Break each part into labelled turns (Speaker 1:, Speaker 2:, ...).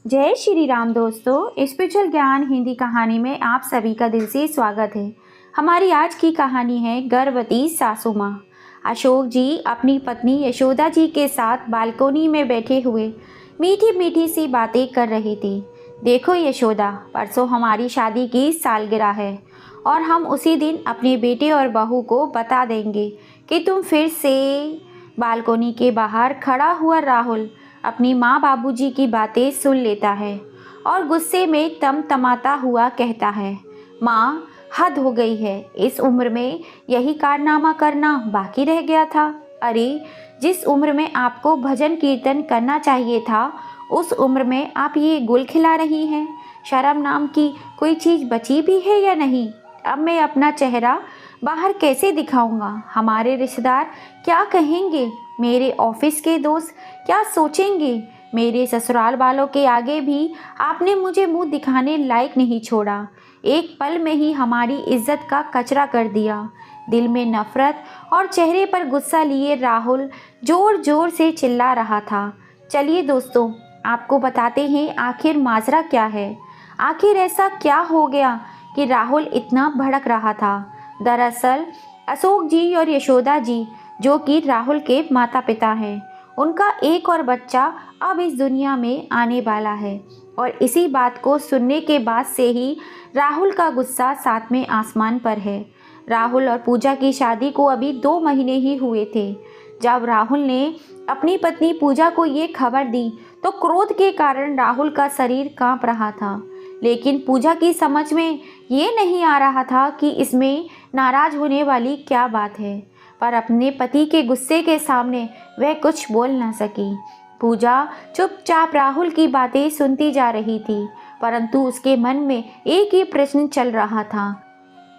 Speaker 1: जय श्री राम दोस्तों, स्पिरिचुअल ज्ञान हिंदी कहानी में आप सभी का दिल से स्वागत है। हमारी आज की कहानी है गर्भवती सासू माँ। अशोक जी अपनी पत्नी यशोदा जी के साथ बालकोनी में बैठे हुए मीठी मीठी सी बातें कर रहे थे। देखो यशोदा, परसों हमारी शादी की सालगिरह है और हम उसी दिन अपने बेटे और बहू को बता देंगे कि तुम फिर से। बालकोनी के बाहर खड़ा हुआ राहुल अपनी माँ बाबूजी की बातें सुन लेता है और गुस्से में तमतमाता हुआ कहता है, माँ हद हो गई है, इस उम्र में यही कारनामा करना बाकी रह गया था। अरे जिस उम्र में आपको भजन कीर्तन करना चाहिए था, उस उम्र में आप ये गुल खिला रही हैं। शर्म नाम की कोई चीज़ बची भी है या नहीं? अब मैं अपना चेहरा बाहर कैसे दिखाऊंगा? हमारे रिश्तेदार क्या कहेंगे? मेरे ऑफिस के दोस्त क्या सोचेंगे? मेरे ससुराल वालों के आगे भी आपने मुझे मुंह दिखाने लायक नहीं छोड़ा। एक पल में ही हमारी इज्जत का कचरा कर दिया। दिल में नफरत और चेहरे पर गुस्सा लिए राहुल जोर जोर से चिल्ला रहा था। चलिए दोस्तों, आपको बताते हैं आखिर माजरा क्या है। आखिर ऐसा क्या हो गया कि राहुल इतना भड़क रहा था। दरअसल अशोक जी और यशोदा जी, जो कि राहुल के माता पिता हैं, उनका एक और बच्चा अब इस दुनिया में आने वाला है। और इसी बात को सुनने के बाद से ही राहुल का गुस्सा सातवें आसमान पर है। राहुल और पूजा की शादी को अभी 2 महीने ही हुए थे। जब राहुल ने अपनी पत्नी पूजा को ये खबर दी तो क्रोध के कारण राहुल का शरीर कांप रहा था। लेकिन पूजा की समझ में ये नहीं आ रहा था कि इसमें नाराज होने वाली क्या बात है, पर अपने पति के गुस्से के सामने वह कुछ बोल न सकी। पूजा चुपचाप राहुल की बातें सुनती जा रही थी, परंतु उसके मन में एक ही प्रश्न चल रहा था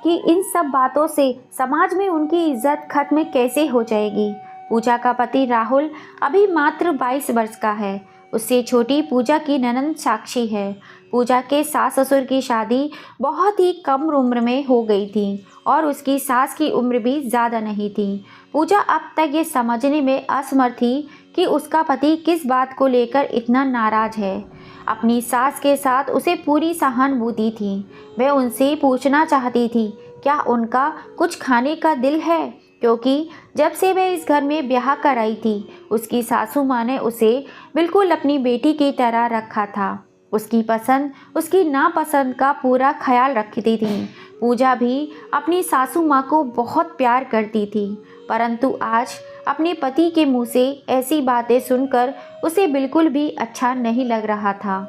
Speaker 1: कि इन सब बातों से समाज में उनकी इज्जत खत्म कैसे हो जाएगी। पूजा का पति राहुल अभी मात्र 22 वर्ष का है। उससे छोटी पूजा की ननंद साक्षी है। पूजा के सास ससुर की शादी बहुत ही कम उम्र में हो गई थी और उसकी सास की उम्र भी ज़्यादा नहीं थी। पूजा अब तक ये समझने में असमर्थ थी कि उसका पति किस बात को लेकर इतना नाराज है। अपनी सास के साथ उसे पूरी सहानुभूति थी। वह उनसे पूछना चाहती थी क्या उनका कुछ खाने का दिल है, क्योंकि जब से वह इस घर में ब्याह कर आई थी उसकी सासू माँ ने उसे बिल्कुल अपनी बेटी की तरह रखा था। उसकी पसंद उसकी नापसंद का पूरा ख्याल रखती थी। पूजा भी अपनी सासू माँ को बहुत प्यार करती थी, परंतु आज अपने पति के मुंह से ऐसी बातें सुनकर उसे बिल्कुल भी अच्छा नहीं लग रहा था।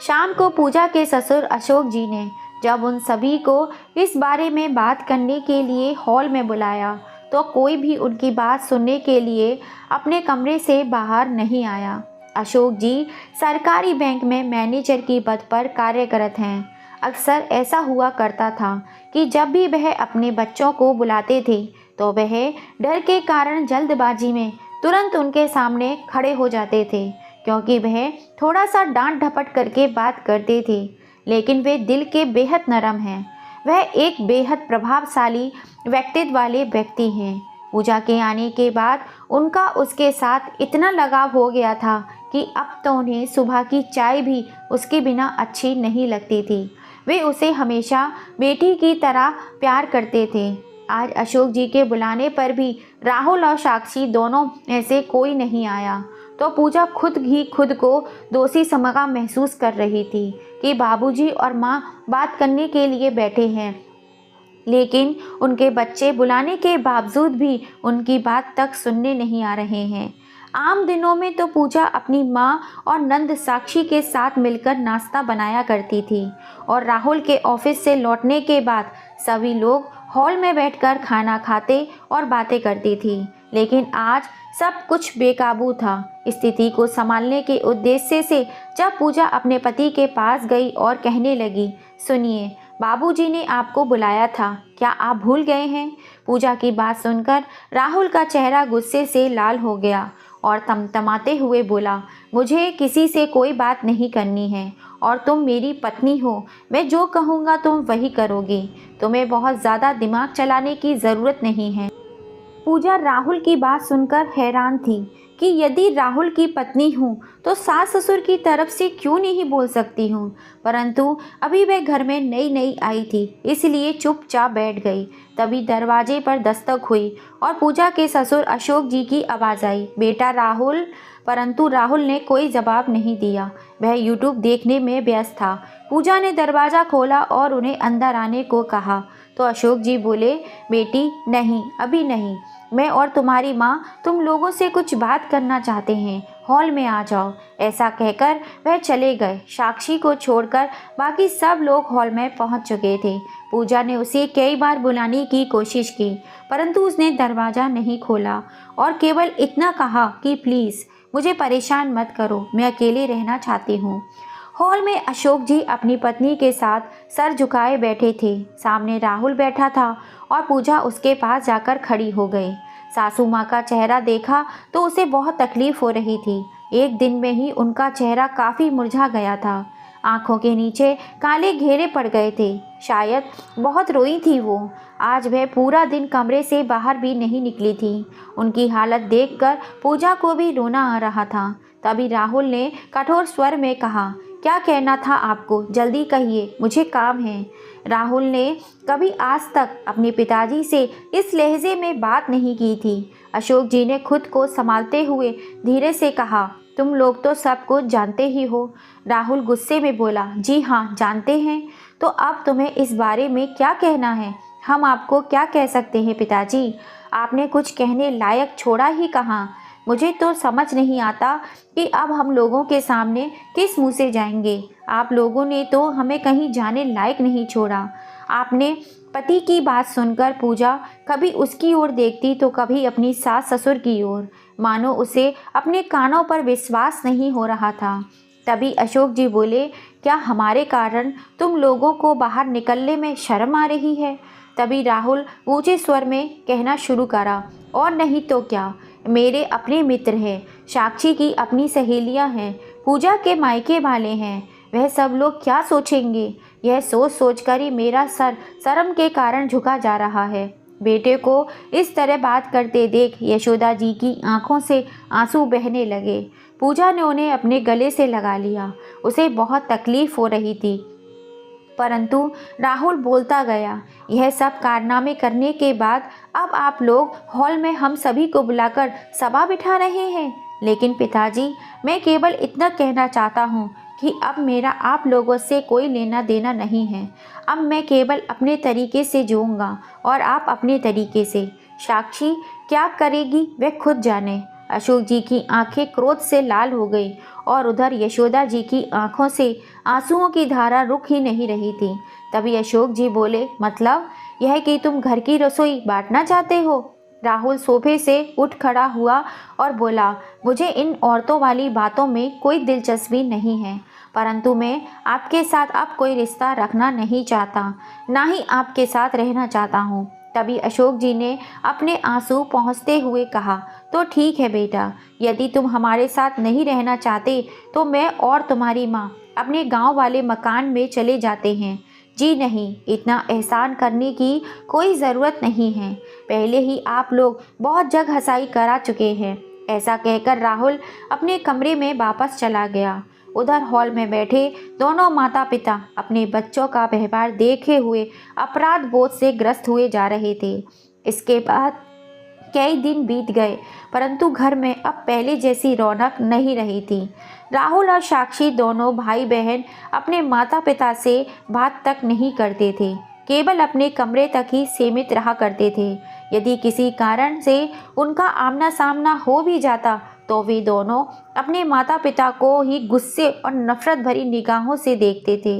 Speaker 1: शाम को पूजा के ससुर अशोक जी ने जब उन सभी को इस बारे में बात करने के लिए हॉल में बुलाया तो कोई भी उनकी बात सुनने के लिए अपने कमरे से बाहर नहीं आया। अशोक जी सरकारी बैंक में मैनेजर की पद पर कार्यरत हैं। अक्सर ऐसा हुआ करता था कि जब भी वह अपने बच्चों को बुलाते थे तो वह डर के कारण जल्दबाजी में तुरंत उनके सामने खड़े हो जाते थे, क्योंकि वह थोड़ा सा डांट डपट करके बात करते थे। लेकिन वे दिल के बेहद नरम हैं। वह एक बेहद प्रभावशाली व्यक्तित्व वाले व्यक्ति हैं। पूजा के आने के बाद उनका उसके साथ इतना लगाव हो गया था कि अब तो उन्हें सुबह की चाय भी उसके बिना अच्छी नहीं लगती थी। वे उसे हमेशा बेटी की तरह प्यार करते थे। आज अशोक जी के बुलाने पर भी राहुल और साक्षी दोनों में से कोई नहीं आया तो पूजा खुद ही खुद को दोषी समझा महसूस कर रही थी कि बाबूजी और माँ बात करने के लिए बैठे हैं, लेकिन उनके बच्चे बुलाने के बावजूद भी उनकी बात तक सुनने नहीं आ रहे हैं। आम दिनों में तो पूजा अपनी माँ और नंद साक्षी के साथ मिलकर नाश्ता बनाया करती थी और राहुल के ऑफिस से लौटने के बाद सभी लोग हॉल में बैठकर खाना खाते और बातें करती थी। लेकिन आज सब कुछ बेकाबू था। स्थिति को संभालने के उद्देश्य से जब पूजा अपने पति के पास गई और कहने लगी, सुनिए, बाबूजी ने आपको बुलाया था, क्या आप भूल गए हैं? पूजा की बात सुनकर राहुल का चेहरा गुस्से से लाल हो गया और तमतमाते हुए बोला, मुझे किसी से कोई बात नहीं करनी है और तुम मेरी पत्नी हो। मैं जो कहूँगा तुम वही करोगी। तुम्हें बहुत ज़्यादा दिमाग चलाने की ज़रूरत नहीं है। पूजा राहुल की बात सुनकर हैरान थी कि यदि राहुल की पत्नी हूँ तो सास ससुर की तरफ से क्यों नहीं बोल सकती हूँ, परंतु अभी वह घर में नई नई आई थी इसलिए चुपचाप बैठ गई। तभी दरवाजे पर दस्तक हुई और पूजा के ससुर अशोक जी की आवाज़ आई, बेटा राहुल। परंतु राहुल ने कोई जवाब नहीं दिया, वह यूट्यूब देखने में व्यस्त था। पूजा ने दरवाज़ा खोला और उन्हें अंदर आने को कहा तो अशोक जी बोले, बेटी नहीं, अभी नहीं, मैं और तुम्हारी माँ तुम लोगों से कुछ बात करना चाहते हैं, हॉल में आ जाओ। ऐसा कहकर वह चले गए। साक्षी को छोड़कर बाकी सब लोग हॉल में पहुंच चुके थे। पूजा ने उसे कई बार बुलाने की कोशिश की परंतु उसने दरवाज़ा नहीं खोला और केवल इतना कहा कि प्लीज़ मुझे परेशान मत करो, मैं अकेले रहना चाहती हूँ। हॉल में अशोक जी अपनी पत्नी के साथ सर झुकाए बैठे थे। सामने राहुल बैठा था और पूजा उसके पास जाकर खड़ी हो गई। सासू माँ का चेहरा देखा तो उसे बहुत तकलीफ हो रही थी। एक दिन में ही उनका चेहरा काफ़ी मुरझा गया था, आंखों के नीचे काले घेरे पड़ गए थे। शायद बहुत रोई थी वो। आज वह पूरा दिन कमरे से बाहर भी नहीं निकली थी। उनकी हालत देखकर पूजा को भी रोना आ रहा था। तभी राहुल ने कठोर स्वर में कहा, क्या कहना था आपको, जल्दी कहिए, मुझे काम है। राहुल ने कभी आज तक अपने पिताजी से इस लहजे में बात नहीं की थी। अशोक जी ने खुद को संभालते हुए धीरे से कहा, तुम लोग तो सब कुछ जानते ही हो। राहुल गुस्से में बोला, जी हाँ जानते हैं, तो अब तुम्हें इस बारे में क्या कहना है? हम आपको क्या कह सकते हैं पिताजी, आपने कुछ कहने लायक छोड़ा ही कहाँ। मुझे तो समझ नहीं आता कि अब हम लोगों के सामने किस मुंह से जाएंगे। आप लोगों ने तो हमें कहीं जाने लायक नहीं छोड़ा। आपने पति की बात सुनकर पूजा कभी उसकी ओर देखती तो कभी अपनी सास ससुर की ओर, मानो उसे अपने कानों पर विश्वास नहीं हो रहा था। तभी अशोक जी बोले, क्या हमारे कारण तुम लोगों को बाहर निकलने में शर्म आ रही है? तभी राहुल ऊंचे स्वर में कहना शुरू करा, और नहीं तो क्या, मेरे अपने मित्र हैं, साक्षी की अपनी सहेलियां हैं, पूजा के मायके वाले हैं, वह सब लोग क्या सोचेंगे? यह सोच सोचकर ही मेरा सर शर्म के कारण झुका जा रहा है। बेटे को इस तरह बात करते देख यशोदा जी की आंखों से आंसू बहने लगे। पूजा ने उन्हें अपने गले से लगा लिया। उसे बहुत तकलीफ हो रही थी, परंतु राहुल बोलता गया, यह सब कारनामे करने के बाद अब आप लोग हॉल में हम सभी को बुलाकर सभा बिठा रहे हैं। लेकिन पिताजी, मैं केवल इतना कहना चाहता हूँ कि अब मेरा आप लोगों से कोई लेना देना नहीं है। अब मैं केवल अपने तरीके से जीऊँगा और आप अपने तरीके से। साक्षी क्या करेगी वह खुद जाने। अशोक जी की आंखें क्रोध से लाल हो गई और उधर यशोदा जी की आंखों से आंसुओं की धारा रुक ही नहीं रही थी। तभी अशोक जी बोले, मतलब यह कि तुम घर की रसोई बांटना चाहते हो? राहुल सोफे से उठ खड़ा हुआ और बोला, मुझे इन औरतों वाली बातों में कोई दिलचस्पी नहीं है, परंतु मैं आपके साथ अब कोई रिश्ता रखना नहीं चाहता, ना ही आपके साथ रहना चाहता हूँ। तभी अशोक जी ने अपने आंसू पहुँचते हुए कहा, तो ठीक है बेटा, यदि तुम हमारे साथ नहीं रहना चाहते तो मैं और तुम्हारी माँ अपने गांव वाले मकान में चले जाते हैं। जी नहीं, इतना एहसान करने की कोई ज़रूरत नहीं है, पहले ही आप लोग बहुत जग हंसाई करा चुके हैं। ऐसा कहकर राहुल अपने कमरे में वापस चला गया। उधर हॉल में बैठे दोनों माता पिता अपने बच्चों का व्यवहार देखे हुए अपराध बोध से ग्रस्त हुए जा रहे थे। इसके बाद कई दिन बीत गए, परंतु घर में अब पहले जैसी रौनक नहीं रही थी। राहुल और साक्षी दोनों भाई बहन अपने माता पिता से बात तक नहीं करते थे, केवल अपने कमरे तक ही सीमित रहा करते थे। यदि किसी कारण से उनका आमना सामना हो भी जाता तो वे दोनों अपने माता पिता को ही गुस्से और नफरत भरी निगाहों से देखते थे।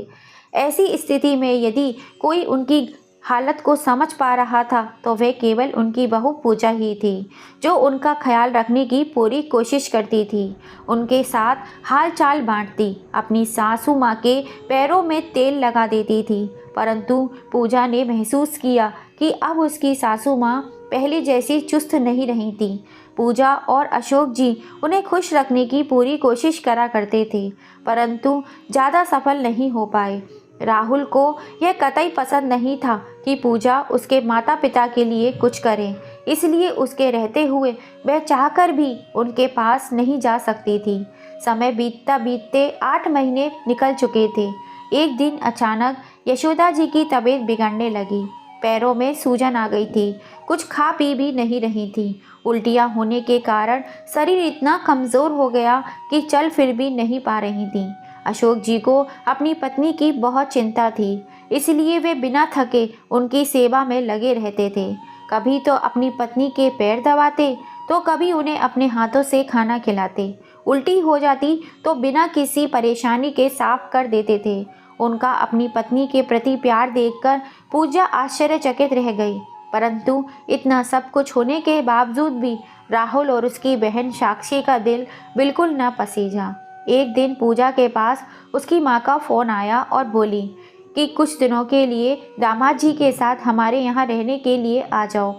Speaker 1: ऐसी स्थिति में यदि कोई उनकी हालत को समझ पा रहा था तो वह केवल उनकी बहू पूजा ही थी, जो उनका ख्याल रखने की पूरी कोशिश करती थी, उनके साथ हाल चाल बांटती, अपनी सासू माँ के पैरों में तेल लगा देती थी। परंतु पूजा ने महसूस किया कि अब उसकी सासू माँ पहले जैसी चुस्त नहीं रही थी। पूजा और अशोक जी उन्हें खुश रखने की पूरी कोशिश करा करते थे, परंतु ज़्यादा सफल नहीं हो पाए। राहुल को यह कतई पसंद नहीं था कि पूजा उसके माता पिता के लिए कुछ करे। इसलिए उसके रहते हुए वह चाहकर भी उनके पास नहीं जा सकती थी। समय बीतता बीतते 8 महीने निकल चुके थे। एक दिन अचानक यशोदा जी की तबीयत बिगड़ने लगी। पैरों में सूजन आ गई थी, कुछ खा पी भी नहीं रही थी। उल्टियाँ होने के कारण शरीर इतना कमज़ोर हो गया कि चल फिर भी नहीं पा रही थी। अशोक जी को अपनी पत्नी की बहुत चिंता थी, इसलिए वे बिना थके उनकी सेवा में लगे रहते थे। कभी तो अपनी पत्नी के पैर दबाते, तो कभी उन्हें अपने हाथों से खाना खिलाते। उल्टी हो जाती तो बिना किसी परेशानी के साफ कर देते थे। उनका अपनी पत्नी के प्रति प्यार देखकर पूजा आश्चर्यचकित रह गई। परंतु इतना सब कुछ होने के बावजूद भी राहुल और उसकी बहन साक्षी का दिल बिल्कुल न पसीजा। एक दिन पूजा के पास उसकी माँ का फ़ोन आया और बोली कि कुछ दिनों के लिए दामाद जी के साथ हमारे यहाँ रहने के लिए आ जाओ।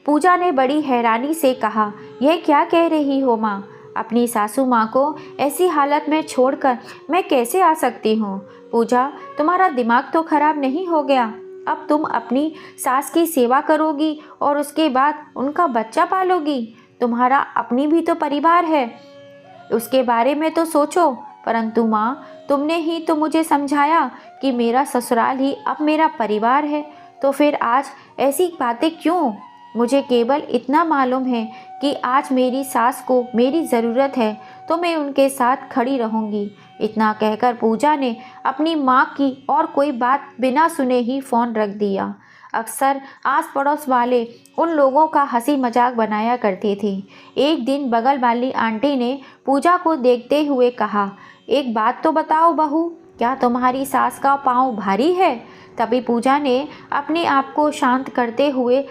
Speaker 1: पूजा ने बड़ी हैरानी से कहा, यह क्या कह रही हो माँ? अपनी सासू माँ को ऐसी हालत में छोड़कर मैं कैसे आ सकती हूँ? पूजा, तुम्हारा दिमाग तो खराब नहीं हो गया? अब तुम अपनी सास की सेवा करोगी और उसके बाद उनका बच्चा पालोगी। तुम्हारा अपनी भी तो परिवार है, उसके बारे में तो सोचो। परंतु माँ, तुमने ही तो मुझे समझाया कि मेरा ससुराल ही अब मेरा परिवार है, तो फिर आज ऐसी बातें क्यों? मुझे केवल इतना मालूम है कि आज मेरी सास को मेरी ज़रूरत है, तो मैं उनके साथ खड़ी रहूँगी। इतना कहकर पूजा ने अपनी माँ की और कोई बात बिना सुने ही फ़ोन रख दिया। अक्सर आस पड़ोस वाले उन लोगों का हंसी मजाक बनाया करते थे। एक दिन बगल वाली आंटी ने पूजा को देखते हुए कहा, एक बात तो बताओ बहू, क्या तुम्हारी सास का पाँव भारी है? तभी पूजा ने अपने आप को शांत करते हुए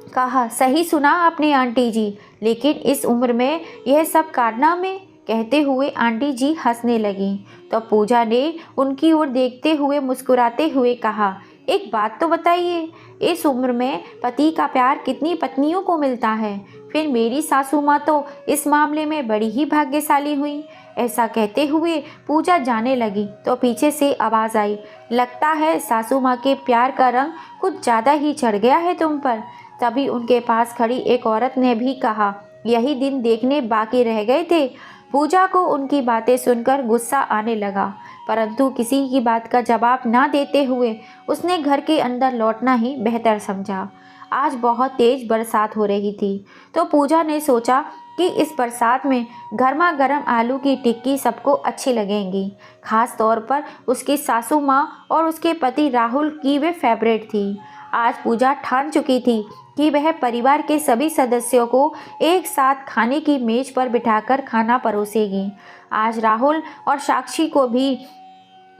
Speaker 1: कहा, सही सुना आपने आंटी जी, लेकिन इस उम्र में यह सब कारनामे? कहते हुए आंटी जी हंसने लगीं। तो पूजा ने उनकी ओर देखते हुए मुस्कुराते हुए कहा, एक बात तो बताइए, इस उम्र में पति का प्यार कितनी पत्नियों को मिलता है? फिर मेरी सासू माँ तो इस मामले में बड़ी ही भाग्यशाली हुई। ऐसा कहते हुए पूजा जाने लगी तो पीछे से आवाज़ आई, लगता है सासू माँ के प्यार का रंग कुछ ज़्यादा ही चढ़ गया है तुम पर। तभी उनके पास खड़ी एक औरत ने भी कहा, यही दिन देखने बाकी रह गए थे। पूजा को उनकी बातें सुनकर गुस्सा आने लगा, परंतु किसी की बात का जवाब ना देते हुए उसने घर के अंदर लौटना ही बेहतर समझा। आज बहुत तेज बरसात हो रही थी, तो पूजा ने सोचा कि इस बरसात में गर्मा गर्म आलू की टिक्की सबको अच्छी लगेंगी। खास तौर पर उसकी सासू माँ और उसके पति राहुल की वे फेवरेट थी। आज पूजा ठान चुकी थी कि वह परिवार के सभी सदस्यों को एक साथ खाने की मेज पर बिठाकर खाना परोसेगी। आज राहुल और साक्षी को भी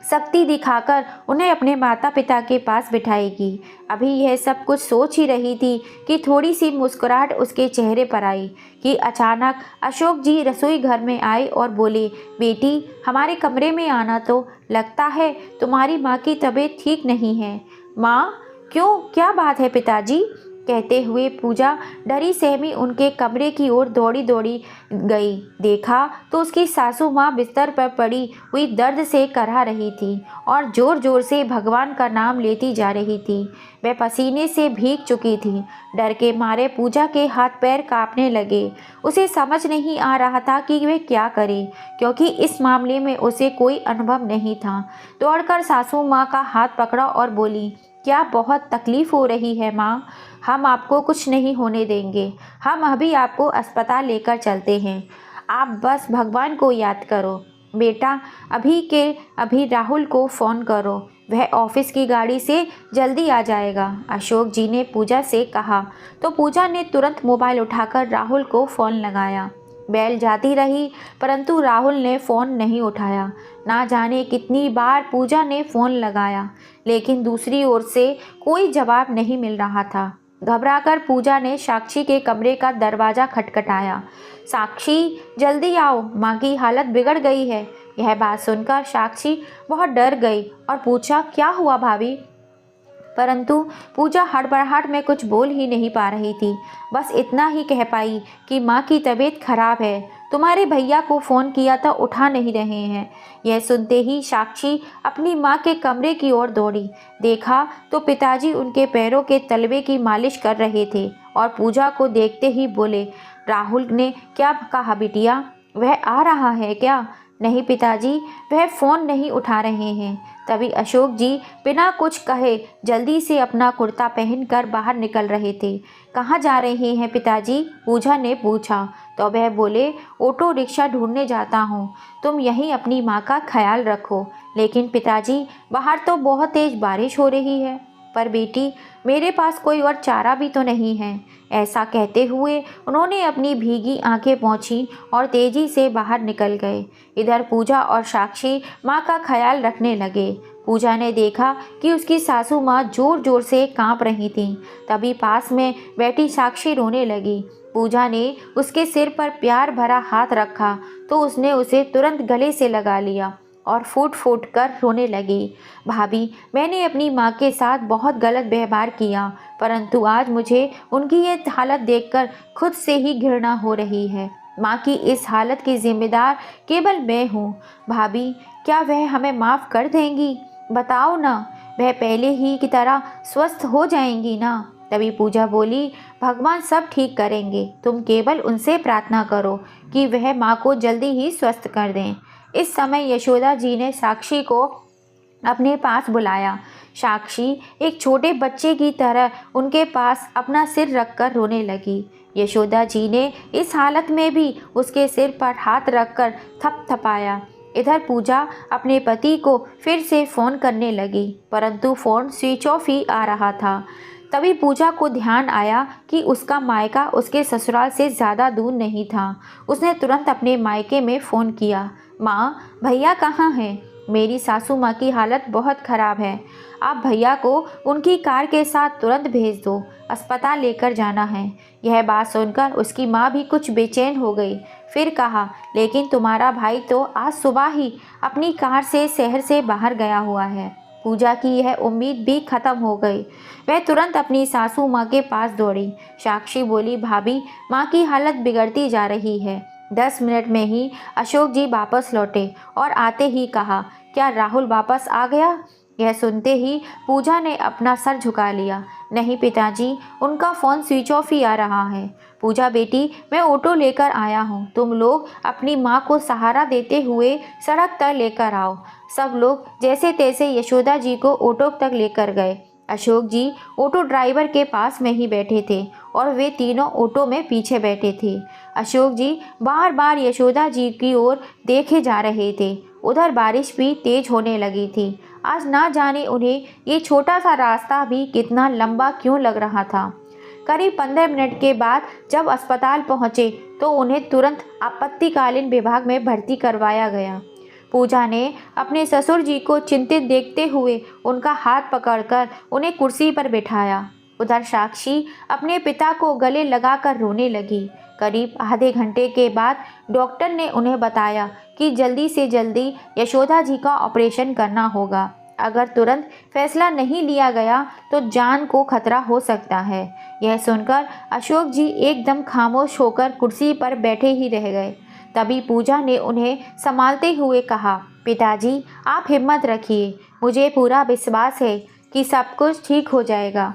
Speaker 1: शक्ति दिखाकर उन्हें अपने माता पिता के पास बिठाएगी। अभी यह सब कुछ सोच ही रही थी कि थोड़ी सी मुस्कुराहट उसके चेहरे पर आई कि अचानक अशोक जी रसोई घर में आए और बोले, बेटी हमारे कमरे में आना, तो लगता है तुम्हारी माँ की तबीयत ठीक नहीं है। माँ, क्यों, क्या बात है पिताजी? कहते हुए पूजा डरी सहमी उनके कमरे की ओर दौड़ी दौड़ी गई। देखा तो उसकी सासू माँ बिस्तर पर पड़ी हुई दर्द से कराह रही थी और जोर जोर से भगवान का नाम लेती जा रही थी। वह पसीने से भीग चुकी थी। डर के मारे पूजा के हाथ पैर कांपने लगे। उसे समझ नहीं आ रहा था कि वह क्या करे, क्योंकि इस मामले में उसे कोई अनुभव नहीं था। दौड़कर सासू माँ का हाथ पकड़ा और बोली, क्या बहुत तकलीफ़ हो रही है माँ? हम आपको कुछ नहीं होने देंगे। हम अभी आपको अस्पताल लेकर चलते हैं। आप बस भगवान को याद करो। बेटा, अभी के अभी राहुल को फ़ोन करो, वह ऑफिस की गाड़ी से जल्दी आ जाएगा, अशोक जी ने पूजा से कहा। तो पूजा ने तुरंत मोबाइल उठाकर राहुल को फ़ोन लगाया। बेल जाती रही, परंतु राहुल ने फ़ोन नहीं उठाया। ना जाने कितनी बार पूजा ने फ़ोन लगाया, लेकिन दूसरी ओर से कोई जवाब नहीं मिल रहा था। घबराकर पूजा ने साक्षी के कमरे का दरवाज़ा खटखटाया। साक्षी, जल्दी आओ, माँ की हालत बिगड़ गई है। यह बात सुनकर साक्षी बहुत डर गई और पूछा, क्या हुआ भाभी? परंतु पूजा हड़बड़ाहट में कुछ बोल ही नहीं पा रही थी। बस इतना ही कह पाई कि माँ की तबीयत खराब है, तुम्हारे भैया को फ़ोन किया था, उठा नहीं रहे हैं। यह सुनते ही साक्षी अपनी माँ के कमरे की ओर दौड़ी। देखा तो पिताजी उनके पैरों के तलवे की मालिश कर रहे थे और पूजा को देखते ही बोले, राहुल ने क्या कहा बिटिया, वह आ रहा है क्या? नहीं पिताजी, वह फ़ोन नहीं उठा रहे हैं। तभी अशोक जी बिना कुछ कहे जल्दी से अपना कुर्ता पहनकर बाहर निकल रहे थे। कहाँ जा रहे हैं पिताजी? पूजा ने पूछा तो वह बोले, ऑटो रिक्शा ढूंढने जाता हूँ, तुम यहीं अपनी माँ का ख्याल रखो। लेकिन पिताजी, बाहर तो बहुत तेज़ बारिश हो रही है। पर बेटी, मेरे पास कोई और चारा भी तो नहीं है। ऐसा कहते हुए उन्होंने अपनी भीगी आंखें पोंछी और तेजी से बाहर निकल गए। इधर पूजा और साक्षी माँ का ख्याल रखने लगे। पूजा ने देखा कि उसकी सासू माँ जोर जोर से कांप रही थीं। तभी पास में बैठी साक्षी रोने लगी। पूजा ने उसके सिर पर प्यार भरा हाथ रखा तो उसने उसे तुरंत गले से लगा लिया और फूट फूट कर रोने लगी। भाभी, मैंने अपनी माँ के साथ बहुत गलत व्यवहार किया, परंतु आज मुझे उनकी ये हालत देखकर खुद से ही घृणा हो रही है। माँ की इस हालत की जिम्मेदार केवल मैं हूँ। भाभी, क्या वह हमें माफ़ कर देंगी? बताओ ना, वह पहले ही की तरह स्वस्थ हो जाएंगी ना? तभी पूजा बोली, भगवान सब ठीक करेंगे, तुम केवल उनसे प्रार्थना करो कि वह माँ को जल्दी ही स्वस्थ कर दें। इस समय यशोदा जी ने साक्षी को अपने पास बुलाया। साक्षी एक छोटे बच्चे की तरह उनके पास अपना सिर रखकर रोने लगी। यशोदा जी ने इस हालत में भी उसके सिर पर हाथ रखकर थपथपाया। इधर पूजा अपने पति को फिर से फ़ोन करने लगी, परंतु फ़ोन स्विच ऑफ ही आ रहा था। तभी पूजा को ध्यान आया कि उसका मायका उसके ससुराल से ज़्यादा दूर नहीं था। उसने तुरंत अपने मायके में फ़ोन किया। माँ, भैया कहाँ हैं? मेरी सासू माँ की हालत बहुत ख़राब है। आप भैया को उनकी कार के साथ तुरंत भेज दो, अस्पताल लेकर जाना है। यह बात सुनकर उसकी माँ भी कुछ बेचैन हो गई। फिर कहा, लेकिन तुम्हारा भाई तो आज सुबह ही अपनी कार से शहर से बाहर गया हुआ है। पूजा की यह उम्मीद भी खत्म हो गई। वह तुरंत अपनी सासू माँ के पास दौड़ी। साक्षी बोली, भाभी, माँ की हालत बिगड़ती जा रही है। 10 मिनट में ही अशोक जी वापस लौटे और आते ही कहा, क्या राहुल वापस आ गया? यह सुनते ही पूजा ने अपना सर झुका लिया। नहीं पिताजी, उनका फ़ोन स्विच ऑफ ही आ रहा है। पूजा बेटी, मैं ऑटो लेकर आया हूँ, तुम लोग अपनी माँ को सहारा देते हुए सड़क तक लेकर आओ। सब लोग जैसे तैसे यशोदा जी को ऑटो तक लेकर गए। अशोक जी ऑटो ड्राइवर के पास में ही बैठे थे और वे तीनों ऑटो में पीछे बैठे थे। अशोक जी बार बार यशोदा जी की ओर देखे जा रहे थे। उधर बारिश भी तेज होने लगी थी। आज ना जाने उन्हें ये छोटा सा रास्ता भी कितना लंबा क्यों लग रहा था। करीब 15 मिनट के बाद जब अस्पताल पहुंचे तो उन्हें तुरंत आपत्तिकालीन विभाग में भर्ती करवाया गया। पूजा ने अपने ससुर जी को चिंतित देखते हुए उनका हाथ पकड़कर उन्हें कुर्सी पर बिठाया। उधर साक्षी अपने पिता को गले लगाकर रोने लगी। करीब आधे घंटे के बाद डॉक्टर ने उन्हें बताया कि जल्दी से जल्दी यशोदा जी का ऑपरेशन करना होगा। अगर तुरंत फैसला नहीं लिया गया तो जान को खतरा हो सकता है। यह सुनकर अशोक जी एकदम खामोश होकर कुर्सी पर बैठे ही रह गए। तभी पूजा ने उन्हें संभालते हुए कहा, पिताजी, आप हिम्मत रखिए, मुझे पूरा विश्वास है कि सब कुछ ठीक हो जाएगा।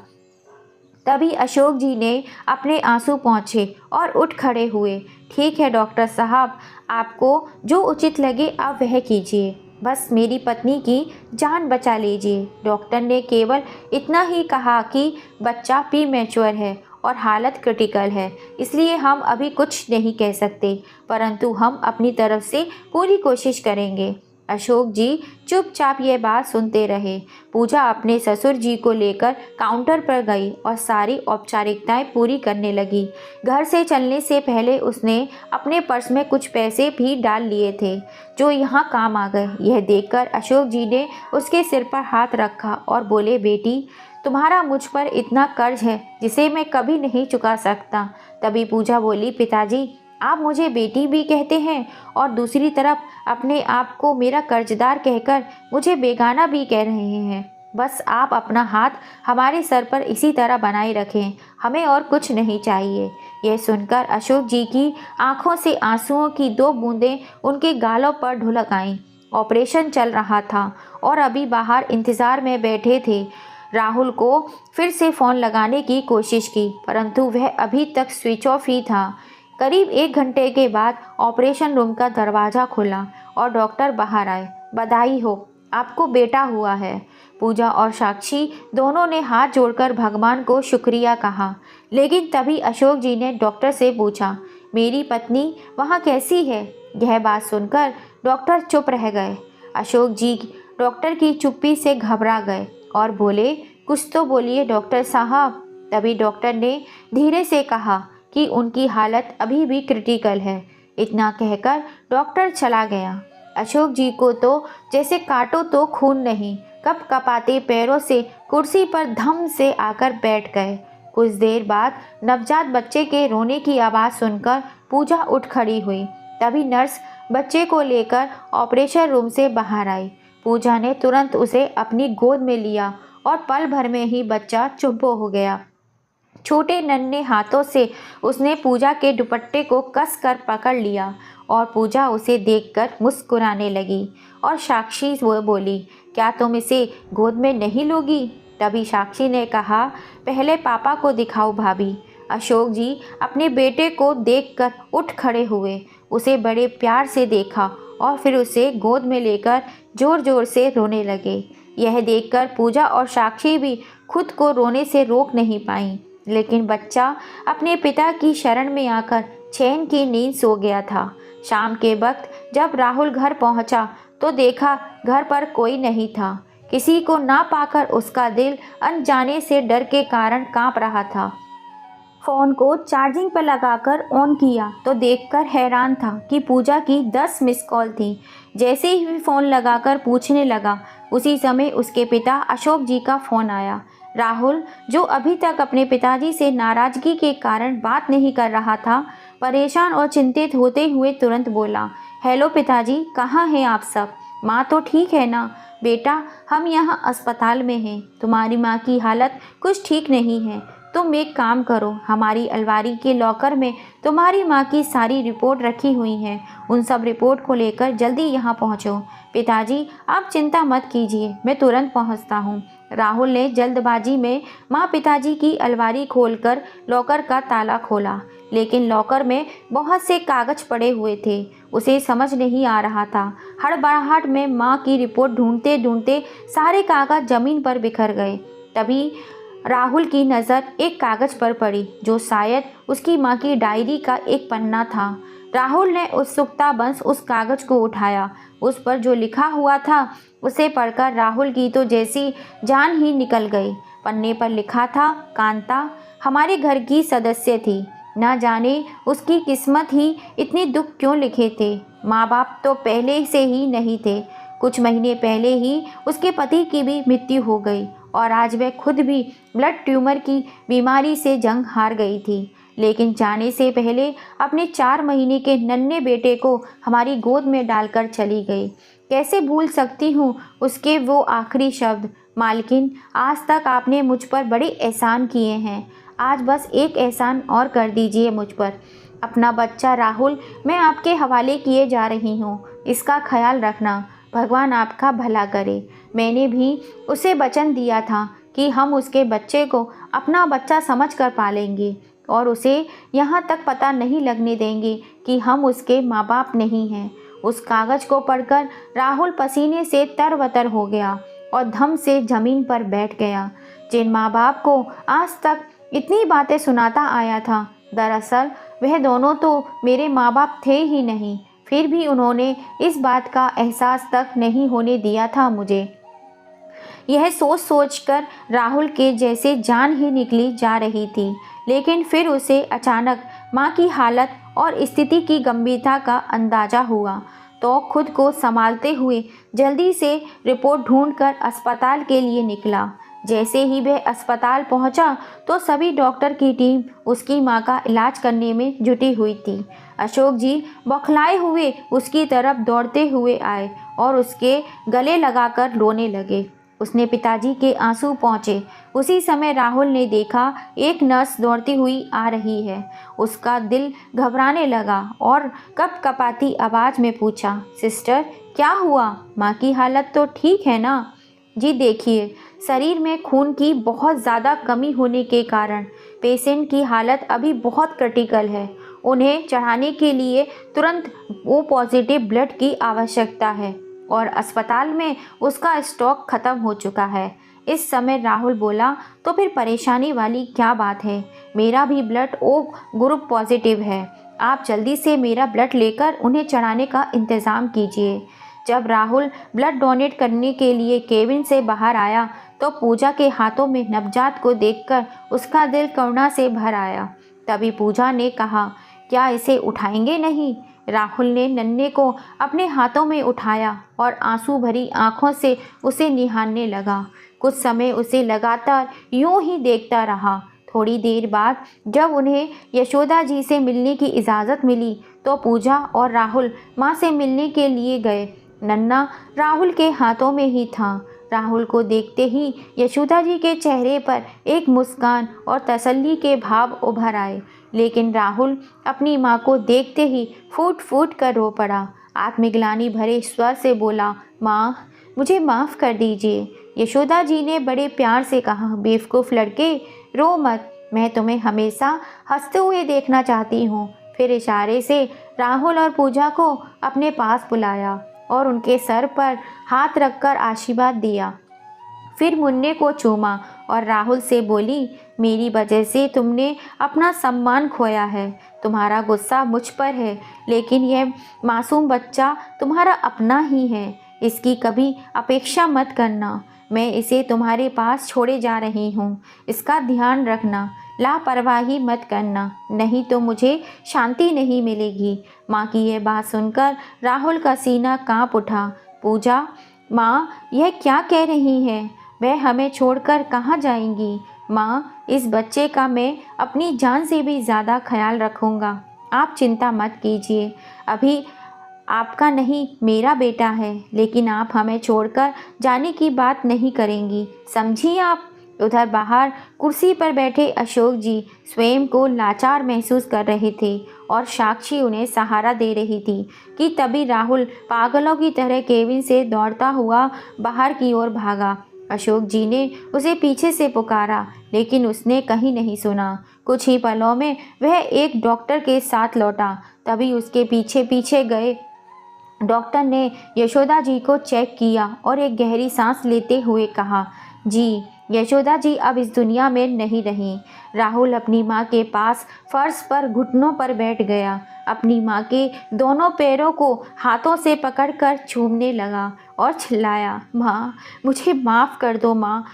Speaker 1: तभी अशोक जी ने अपने आंसू पोंछे और उठ खड़े हुए। ठीक है डॉक्टर साहब, आपको जो उचित लगे आप वह कीजिए, बस मेरी पत्नी की जान बचा लीजिए। डॉक्टर ने केवल इतना ही कहा कि बच्चा प्रीमैच्योर है और हालत क्रिटिकल है, इसलिए हम अभी कुछ नहीं कह सकते, परंतु हम अपनी तरफ से पूरी कोशिश करेंगे। अशोक जी चुपचाप यह बात सुनते रहे। पूजा अपने ससुर जी को लेकर काउंटर पर गई और सारी औपचारिकताएं पूरी करने लगी। घर से चलने से पहले उसने अपने पर्स में कुछ पैसे भी डाल लिए थे जो यहाँ काम आ गए। यह देखकर अशोक जी ने उसके सिर पर हाथ रखा और बोले, बेटी, तुम्हारा मुझ पर इतना कर्ज है जिसे मैं कभी नहीं चुका सकता। तभी पूजा बोली, पिताजी, आप मुझे बेटी भी कहते हैं और दूसरी तरफ अपने आप को मेरा कर्जदार कहकर मुझे बेगाना भी कह रहे हैं। बस आप अपना हाथ हमारे सर पर इसी तरह बनाए रखें, हमें और कुछ नहीं चाहिए। यह सुनकर अशोक जी की आंखों से आंसुओं की 2 बूंदें उनके गालों पर ढुलक आईं। ऑपरेशन चल रहा था और अभी बाहर इंतज़ार में बैठे थे। राहुल को फिर से फ़ोन लगाने की कोशिश की, परंतु वह अभी तक स्विच ऑफ ही था। करीब 1 घंटे के बाद ऑपरेशन रूम का दरवाज़ा खुला और डॉक्टर बाहर आए। बधाई हो, आपको बेटा हुआ है। पूजा और साक्षी दोनों ने हाथ जोड़कर भगवान को शुक्रिया कहा। लेकिन तभी अशोक जी ने डॉक्टर से पूछा, मेरी पत्नी वहाँ कैसी है? यह बात सुनकर डॉक्टर चुप रह गए। अशोक जी डॉक्टर की चुप्पी से घबरा गए और बोले, कुछ तो बोलिए डॉक्टर साहब। तभी डॉक्टर ने धीरे से कहा कि उनकी हालत अभी भी क्रिटिकल है। इतना कहकर डॉक्टर चला गया। अशोक जी को तो जैसे काटो तो खून नहीं, कप कपाते पैरों से कुर्सी पर धम से आकर बैठ गए। कुछ देर बाद नवजात बच्चे के रोने की आवाज़ सुनकर पूजा उठ खड़ी हुई। तभी नर्स बच्चे को लेकर ऑपरेशन रूम से बाहर आई। पूजा ने तुरंत उसे अपनी गोद में लिया और पल भर में ही बच्चा चुप हो गया। छोटे नन्हे हाथों से उसने पूजा के दुपट्टे को कसकर पकड़ लिया और पूजा उसे देखकर मुस्कुराने लगी। और साक्षी वो बोली, क्या तुम इसे गोद में नहीं लोगी? तभी साक्षी ने कहा, पहले पापा को दिखाओ भाभी। अशोक जी अपने बेटे को देखकर उठ खड़े हुए, उसे बड़े प्यार से देखा और फिर उसे गोद में लेकर जोर जोर से रोने लगे। यह देखकर पूजा और साक्षी भी खुद को रोने से रोक नहीं पाईं। लेकिन बच्चा अपने पिता की शरण में आकर चैन की नींद सो गया था। शाम के वक्त जब राहुल घर पहुंचा तो देखा घर पर कोई नहीं था। किसी को ना पाकर उसका दिल अनजाने से डर के कारण कांप रहा था। फ़ोन को चार्जिंग पर लगाकर ऑन किया तो देखकर हैरान था कि पूजा की 10 मिस कॉल थी। जैसे ही फ़ोन लगाकर पूछने लगा, उसी समय उसके पिता अशोक जी का फ़ोन आया। राहुल, जो अभी तक अपने पिताजी से नाराज़गी के कारण बात नहीं कर रहा था, परेशान और चिंतित होते हुए तुरंत बोला, हेलो पिताजी, कहाँ हैं आप सब? माँ तो ठीक है ना? बेटा, हम यहाँ अस्पताल में हैं। तुम्हारी माँ की हालत कुछ ठीक नहीं है। तुम एक काम करो, हमारी अलमारी के लॉकर में तुम्हारी माँ की सारी रिपोर्ट रखी हुई हैं। उन सब रिपोर्ट को लेकर जल्दी यहाँ पहुँचो। पिताजी, आप चिंता मत कीजिए, मैं तुरंत पहुँचता हूँ। राहुल ने जल्दबाजी में माँ पिताजी की अलमारी खोलकर लॉकर का ताला खोला, लेकिन लॉकर में बहुत से कागज़ पड़े हुए थे। उसे समझ नहीं आ रहा था। हड़बड़ाहट में माँ की रिपोर्ट ढूंढते ढूंढते सारे कागज़ ज़मीन पर बिखर गए। तभी राहुल की नज़र एक कागज़ पर पड़ी, जो शायद उसकी माँ की डायरी का एक पन्ना था। राहुल ने उत्सुकतावश उस कागज़ को उठाया। उस पर जो लिखा हुआ था उसे पढ़कर राहुल की तो जैसी जान ही निकल गई। पन्ने पर लिखा था, कांता हमारे घर की सदस्य थी। न जाने उसकी किस्मत ही इतने दुख क्यों लिखे थे। माँ बाप तो पहले से ही नहीं थे। कुछ महीने पहले ही उसके पति की भी मृत्यु हो गई और आज वह खुद भी ब्लड ट्यूमर की बीमारी से जंग हार गई थी। लेकिन जाने से पहले अपने 4 महीने के नन्हे बेटे को हमारी गोद में डालकर चली गई। कैसे भूल सकती हूँ उसके वो आखिरी शब्द, मालकिन, आज तक आपने मुझ पर बड़े एहसान किए हैं, आज बस एक एहसान और कर दीजिए मुझ पर। अपना बच्चा राहुल मैं आपके हवाले किए जा रही हूँ, इसका ख्याल रखना। भगवान आपका भला करे। मैंने भी उसे वचन दिया था कि हम उसके बच्चे को अपना बच्चा समझकर पालेंगे और उसे यहाँ तक पता नहीं लगने देंगे कि हम उसके माँ बाप नहीं हैं। उस कागज़ को पढ़कर राहुल पसीने से तरबतर हो गया और धम से ज़मीन पर बैठ गया। जिन माँ बाप को आज तक इतनी बातें सुनाता आया था, दरअसल वह दोनों तो मेरे माँ बाप थे ही नहीं। फिर भी उन्होंने इस बात का एहसास तक नहीं होने दिया था मुझे। यह सोच सोचकर राहुल के जैसे जान ही निकली जा रही थी। लेकिन फिर उसे अचानक माँ की हालत और स्थिति की गंभीरता का अंदाज़ा हुआ तो खुद को संभालते हुए जल्दी से रिपोर्ट ढूंढकर अस्पताल के लिए निकला। जैसे ही वह अस्पताल पहुंचा तो सभी डॉक्टर की टीम उसकी मां का इलाज करने में जुटी हुई थी। अशोक जी बौखलाए हुए उसकी तरफ दौड़ते हुए आए और उसके गले लगाकर रोने लगे। उसने पिताजी के आंसू पहुँचे। उसी समय राहुल ने देखा एक नर्स दौड़ती हुई आ रही है। उसका दिल घबराने लगा और कँपकँपाती आवाज़ में पूछा, सिस्टर क्या हुआ? माँ की हालत तो ठीक है ना? जी देखिए, शरीर में खून की बहुत ज़्यादा कमी होने के कारण पेशेंट की हालत अभी बहुत क्रिटिकल है। उन्हें चढ़ाने के लिए तुरंत ओ पॉजिटिव ब्लड की आवश्यकता है और अस्पताल में उसका स्टॉक ख़त्म हो चुका है। इस समय राहुल बोला, तो फिर परेशानी वाली क्या बात है? मेरा भी ब्लड ओ ग्रुप पॉजिटिव है। आप जल्दी से मेरा ब्लड लेकर उन्हें चढ़ाने का इंतज़ाम कीजिए। जब राहुल ब्लड डोनेट करने के लिए केबिन से बाहर आया तो पूजा के हाथों में नवजात को देखकर उसका दिल करुणा से भर आया। तभी पूजा ने कहा, क्या इसे उठाएंगे नहीं? राहुल ने नन्हे को अपने हाथों में उठाया और आंसू भरी आंखों से उसे निहारने लगा। कुछ समय उसे लगातार यूं ही देखता रहा। थोड़ी देर बाद जब उन्हें यशोदा जी से मिलने की इजाज़त मिली तो पूजा और राहुल माँ से मिलने के लिए गए। नन्हा राहुल के हाथों में ही था। राहुल को देखते ही यशोदा जी के चेहरे पर एक मुस्कान और तसल्ली के भाव उभर आए, लेकिन राहुल अपनी माँ को देखते ही फूट फूट कर रो पड़ा। आत्मग्लानि भरे स्वर से बोला, माँ मुझे माफ़ कर दीजिए। यशोदा जी ने बड़े प्यार से कहा, बेवकूफ़ लड़के, रो मत, मैं तुम्हें हमेशा हंसते हुए देखना चाहती हूँ। फिर इशारे से राहुल और पूजा को अपने पास बुलाया और उनके सर पर हाथ रखकर आशीर्वाद दिया। फिर मुन्ने को चूमा और राहुल से बोली, मेरी वजह से तुमने अपना सम्मान खोया है। तुम्हारा गुस्सा मुझ पर है, लेकिन यह मासूम बच्चा तुम्हारा अपना ही है। इसकी कभी अपेक्षा मत करना। मैं इसे तुम्हारे पास छोड़े जा रही हूँ। इसका ध्यान रखना, लापरवाही मत करना, नहीं तो मुझे शांति नहीं मिलेगी। माँ की यह बात सुनकर राहुल का सीना काँप उठा। पूजा, माँ यह क्या कह रही हैं? वह हमें छोड़कर कहाँ जाएंगी? माँ, इस बच्चे का मैं अपनी जान से भी ज़्यादा ख्याल रखूँगा। आप चिंता मत कीजिए। अभी आपका नहीं, मेरा बेटा है, लेकिन आप हमें छोड़कर जाने की बात नहीं करेंगी, समझी आप? उधर बाहर कुर्सी पर बैठे अशोक जी स्वयं को लाचार महसूस कर रहे थे और साक्षी उन्हें सहारा दे रही थी कि तभी राहुल पागलों की तरह केबिन से दौड़ता हुआ बाहर की ओर भागा। अशोक जी ने उसे पीछे से पुकारा, लेकिन उसने कहीं नहीं सुना। कुछ ही पलों में वह एक डॉक्टर के साथ लौटा। तभी उसके पीछे पीछे गए डॉक्टर ने यशोदा जी को चेक किया और एक गहरी सांस लेते हुए कहा, जी यशोदा जी अब इस दुनिया में नहीं रहीं। राहुल अपनी माँ के पास फर्श पर घुटनों पर बैठ गया। अपनी माँ के दोनों पैरों को हाथों से पकड़कर चूमने लगा और चिल्लाया, माँ मुझे माफ़ कर दो माँ,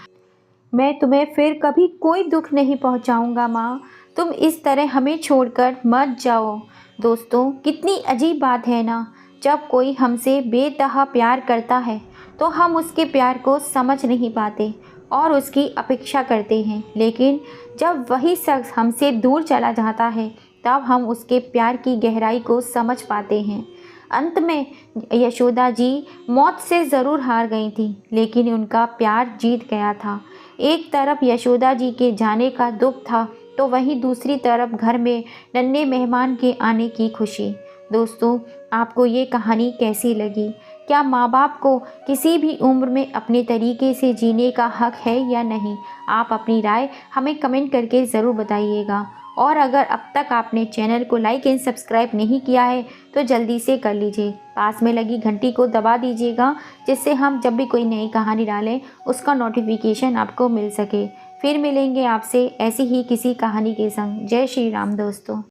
Speaker 1: मैं तुम्हें फिर कभी कोई दुख नहीं पहुँचाऊँगा माँ, तुम इस तरह हमें छोड़कर मत जाओ। दोस्तों, कितनी अजीब बात है ना, जब कोई हमसे बेतहा प्यार करता है तो हम उसके प्यार को समझ नहीं पाते और उसकी अपेक्षा करते हैं, लेकिन जब वही शख्स हमसे दूर चला जाता है तब हम उसके प्यार की गहराई को समझ पाते हैं। अंत में यशोदा जी मौत से ज़रूर हार गई थी, लेकिन उनका प्यार जीत गया था। एक तरफ यशोदा जी के जाने का दुख था तो वहीं दूसरी तरफ घर में नन्हे मेहमान के आने की खुशी। दोस्तों, आपको ये कहानी कैसी लगी? क्या माँ बाप को किसी भी उम्र में अपने तरीके से जीने का हक है या नहीं? आप अपनी राय हमें कमेंट करके ज़रूर बताइएगा। और अगर अब तक आपने चैनल को लाइक एंड सब्सक्राइब नहीं किया है तो जल्दी से कर लीजिए। पास में लगी घंटी को दबा दीजिएगा, जिससे हम जब भी कोई नई कहानी डालें उसका नोटिफिकेशन आपको मिल सके। फिर मिलेंगे आपसे ऐसी ही किसी कहानी के संग। जय श्री राम दोस्तों।